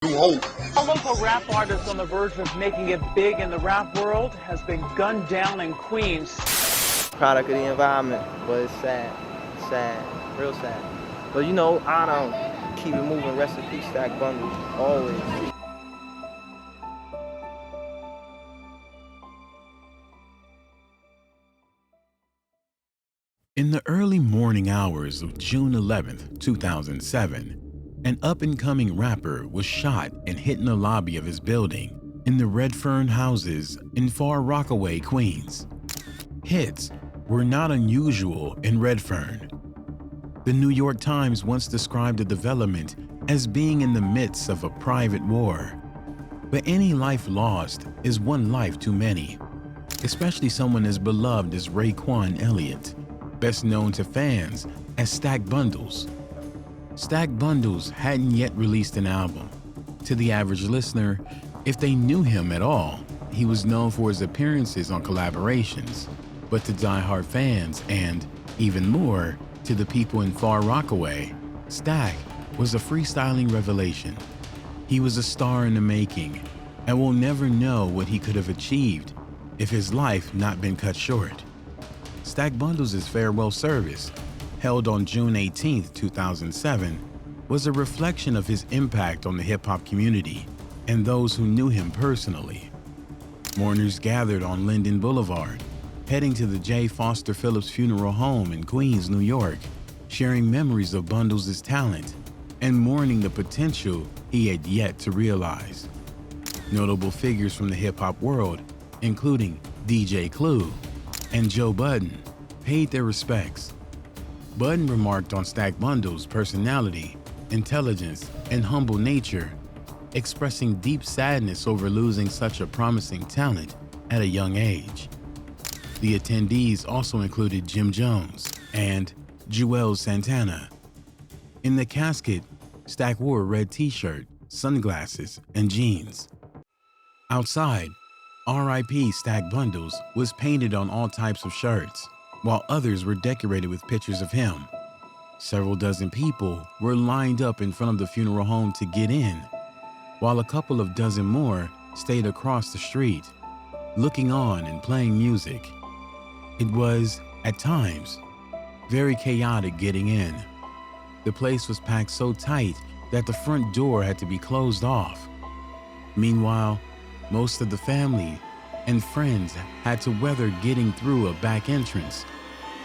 A local rap artist on the verge of making it big in the rap world has been gunned down in Queens. Product of the environment, but it's sad, real sad. But you know, I don't keep it moving. Rest in peace, Stack Bundles, always. In the early morning hours of June 11, 2007, an up-and-coming rapper was shot and hit in the lobby of his building in the Redfern Houses in Far Rockaway, Queens. Hits were not unusual in Redfern. The New York Times once described the development as being in the midst of a private war. But any life lost is one life too many, especially someone as beloved as Raekwon Elliott, best known to fans as Stack Bundles. Stack Bundles hadn't yet released an album. To the average listener, if they knew him at all, he was known for his appearances on collaborations. But to die-hard fans and, even more, to the people in Far Rockaway, Stack was a freestyling revelation. He was a star in the making, and we'll never know what he could have achieved if his life not been cut short. Stack Bundles' farewell service, held on June 18, 2007, was a reflection of his impact on the hip-hop community and those who knew him personally. Mourners gathered on Linden Boulevard, heading to the J. Foster Phillips Funeral Home in Queens, New York, sharing memories of Bundles' talent and mourning the potential he had yet to realize. Notable figures from the hip-hop world, including DJ Clue and Joe Budden, paid their respects. Budden remarked on Stack Bundles' personality, intelligence, and humble nature, expressing deep sadness over losing such a promising talent at a young age. The attendees also included Jim Jones and Juelz Santana. In the casket, Stack wore a red t-shirt, sunglasses, and jeans. Outside, R.I.P. Stack Bundles was painted on all types of shirts, while others were decorated with pictures of him. Several dozen people were lined up in front of the funeral home to get in, while a couple of dozen more stayed across the street, looking on and playing music. It was, at times, very chaotic getting in. The place was packed so tight that the front door had to be closed off. Meanwhile, most of the family and friends had to weather getting through a back entrance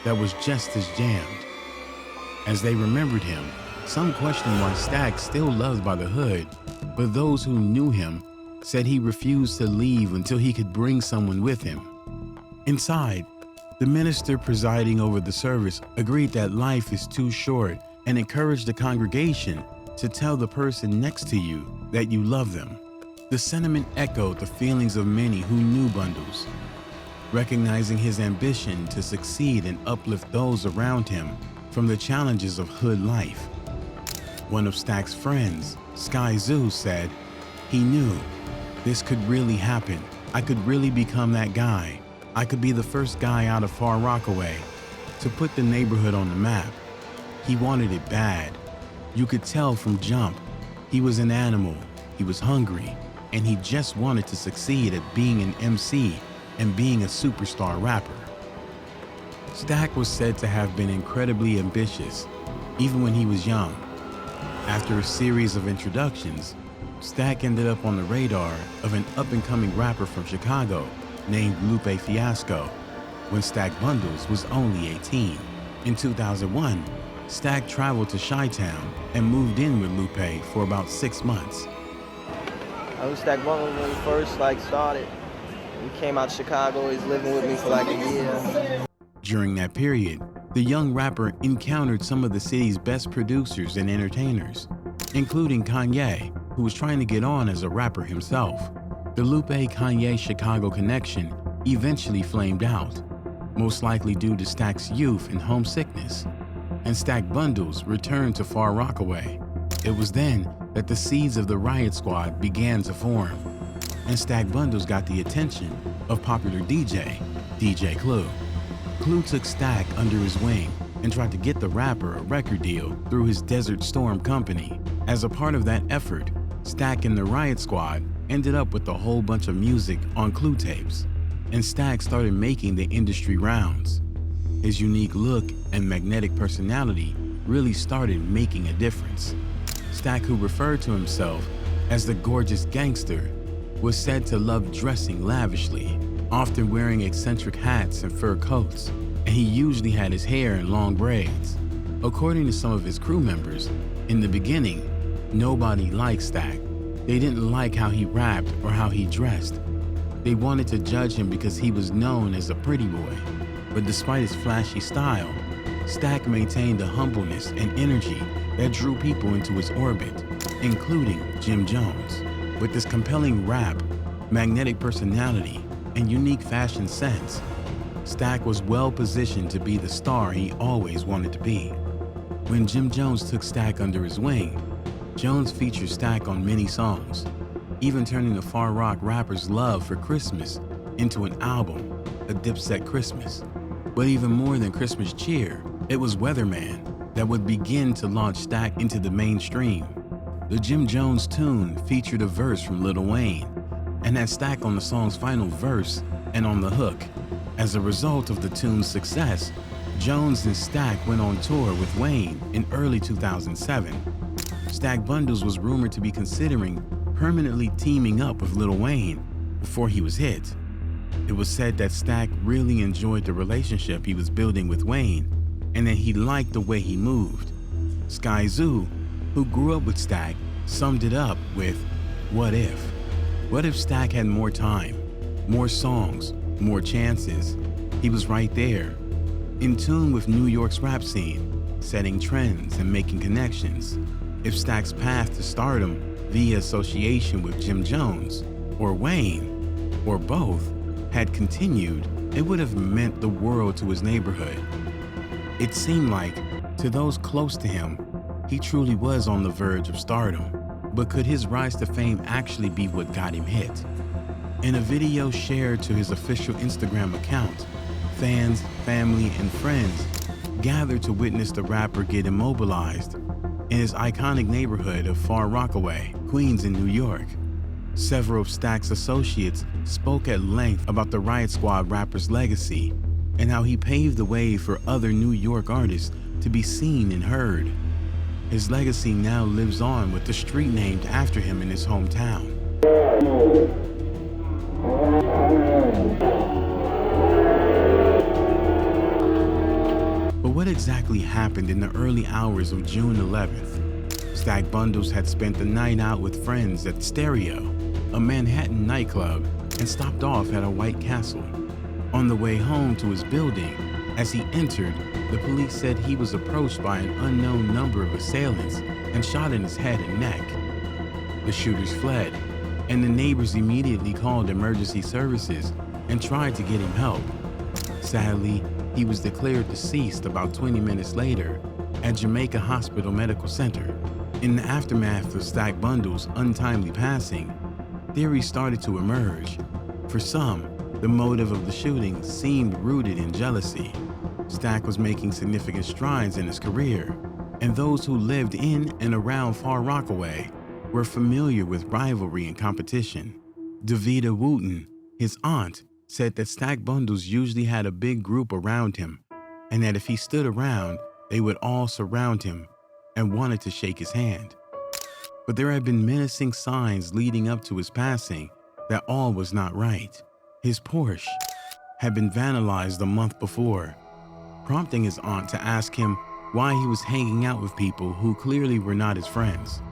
that was just as jammed. As they remembered him, some questioned why Stack still loved by the hood, but those who knew him said he refused to leave until he could bring someone with him. Inside, the minister presiding over the service agreed that life is too short and encouraged the congregation to tell the person next to you that you love them. The sentiment echoed the feelings of many who knew Bundles. Recognizing his ambition to succeed and uplift those around him from the challenges of hood life. One of Stack's friends, Sky Zoo, said, "He knew this could really happen. I could really become that guy. I could be the first guy out of Far Rockaway to put the neighborhood on the map. He wanted it bad. You could tell from jump. He was an animal, he was hungry, and he just wanted to succeed at being an MC and being a superstar rapper." Stack was said to have been incredibly ambitious, even when he was young. After a series of introductions, Stack ended up on the radar of an up-and-coming rapper from Chicago named Lupe Fiasco when Stack Bundles was only 18. In 2001, Stack traveled to Chi-Town and moved in with Lupe for about 6 months. I was Stack Bundles when he first started. He came out to Chicago, he's living with me for like a year. During that period, the young rapper encountered some of the city's best producers and entertainers, including Kanye, who was trying to get on as a rapper himself. The Lupe-Kanye Chicago connection eventually flamed out, most likely due to Stack's youth and homesickness, and Stack Bundles returned to Far Rockaway. It was then that the seeds of the Riot Squad began to form, and Stack Bundles got the attention of popular DJ Clue. Clue took Stack under his wing and tried to get the rapper a record deal through his Desert Storm company. As a part of that effort, Stack and the Riot Squad ended up with a whole bunch of music on clue tapes, and Stack started making the industry rounds. His unique look and magnetic personality really started making a difference. Stack, who referred to himself as the gorgeous Gangster, was said to love dressing lavishly, often wearing eccentric hats and fur coats, and he usually had his hair in long braids. According to some of his crew members, in the beginning, nobody liked Stack. They didn't like how he rapped or how he dressed. They wanted to judge him because he was known as a pretty boy. But despite his flashy style, Stack maintained a humbleness and energy that drew people into his orbit, including Jim Jones. With his compelling rap, magnetic personality, and unique fashion sense, Stack was well positioned to be the star he always wanted to be. When Jim Jones took Stack under his wing, Jones featured Stack on many songs, even turning the Far Rock rapper's love for Christmas into an album, A Dipset Christmas. But even more than Christmas cheer, it was Weatherman that would begin to launch Stack into the mainstream. The Jim Jones tune featured a verse from Lil Wayne and had Stack on the song's final verse and on the hook. As a result of the tune's success, Jones and Stack went on tour with Wayne in early 2007. Stack Bundles was rumored to be considering permanently teaming up with Lil Wayne before he was hit. It was said that Stack really enjoyed the relationship he was building with Wayne and that he liked the way he moved. Sky Zoo, who grew up with Stack, summed it up with, "What if? What if Stack had more time, more songs, more chances? He was right there, in tune with New York's rap scene, setting trends and making connections. If Stack's path to stardom via association with Jim Jones, or Wayne, or both, had continued, it would have meant the world to his neighborhood." It seemed like, to those close to him, he truly was on the verge of stardom. But could his rise to fame actually be what got him hit? In a video shared to his official Instagram account, fans, family, and friends gathered to witness the rapper get immobilized in his iconic neighborhood of Far Rockaway, Queens in New York. Several of Stack's associates spoke at length about the Riot Squad rapper's legacy and how he paved the way for other New York artists to be seen and heard. His legacy now lives on with the street named after him in his hometown. But what exactly happened in the early hours of June 11th? Stack Bundles had spent the night out with friends at Stereo, a Manhattan nightclub, and stopped off at a White Castle. On the way home to his building, as he entered, the police said he was approached by an unknown number of assailants and shot in his head and neck. The shooters fled, and the neighbors immediately called emergency services and tried to get him help. Sadly, he was declared deceased about 20 minutes later at Jamaica Hospital Medical Center. In the aftermath of Stack Bundles' untimely passing, theories started to emerge. For some, the motive of the shooting seemed rooted in jealousy. Stack was making significant strides in his career, and those who lived in and around Far Rockaway were familiar with rivalry and competition. Davida Wooten, his aunt, said that Stack Bundles usually had a big group around him, and that if he stood around, they would all surround him and wanted to shake his hand. But there had been menacing signs leading up to his passing that all was not right. His Porsche had been vandalized a month before, prompting his aunt to ask him why he was hanging out with people who clearly were not his friends.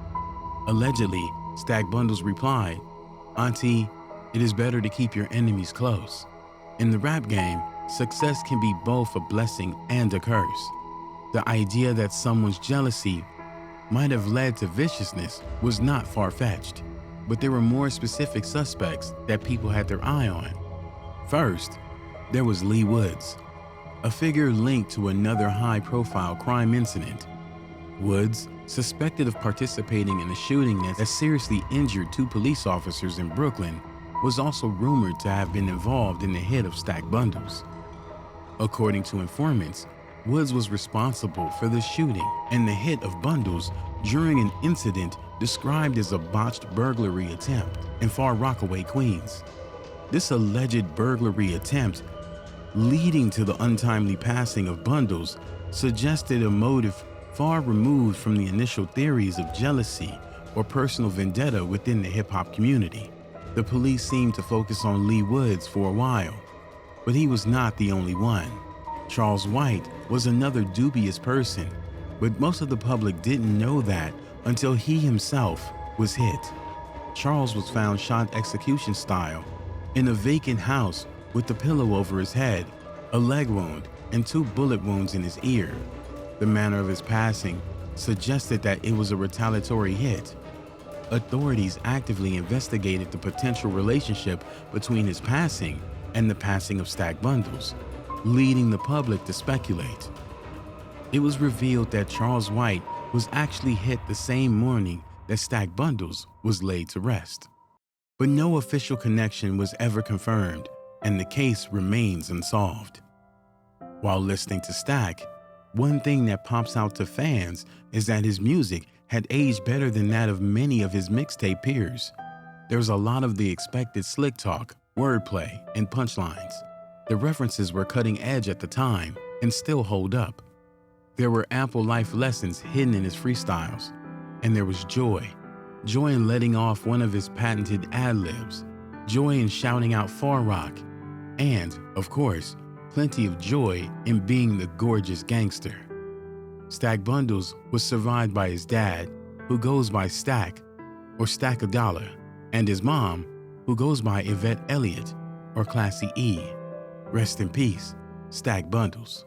Allegedly, Stack Bundles replied, "Auntie, it is better to keep your enemies close." In the rap game, success can be both a blessing and a curse. The idea that someone's jealousy might have led to viciousness was not far-fetched, but there were more specific suspects that people had their eye on. First, there was Lee Woods, a figure linked to another high-profile crime incident. Woods, suspected of participating in a shooting that seriously injured 2 police officers in Brooklyn, was also rumored to have been involved in the hit of Stack Bundles. According to informants, Woods was responsible for the shooting and the hit of Bundles during an incident described as a botched burglary attempt in Far Rockaway, Queens. This alleged burglary attempt, leading to the untimely passing of Bundles, suggested a motive far removed from the initial theories of jealousy or personal vendetta within the hip-hop community. The police seemed to focus on Lee Woods for a while, but he was not the only one. Charles White was another dubious person, but most of the public didn't know that until he himself was hit. Charles was found shot execution style in a vacant house with a pillow over his head, a leg wound, and 2 bullet wounds in his ear. The manner of his passing suggested that it was a retaliatory hit. Authorities actively investigated the potential relationship between his passing and the passing of Stack Bundles, leading the public to speculate. It was revealed that Charles White was actually hit the same morning that Stack Bundles was laid to rest. But no official connection was ever confirmed, and the case remains unsolved. While listening to Stack, one thing that pops out to fans is that his music had aged better than that of many of his mixtape peers. There was a lot of the expected slick talk, wordplay, and punchlines. The references were cutting edge at the time and still hold up. There were ample life lessons hidden in his freestyles, and there was joy in letting off one of his patented ad-libs, joy in shouting out Far Rock, and, of course, plenty of joy in being the gorgeous gangster. Stack Bundles was survived by his dad, who goes by Stack or Stack a Dollar, and his mom, who goes by Yvette Elliott or Classy E. Rest in peace, Stack Bundles.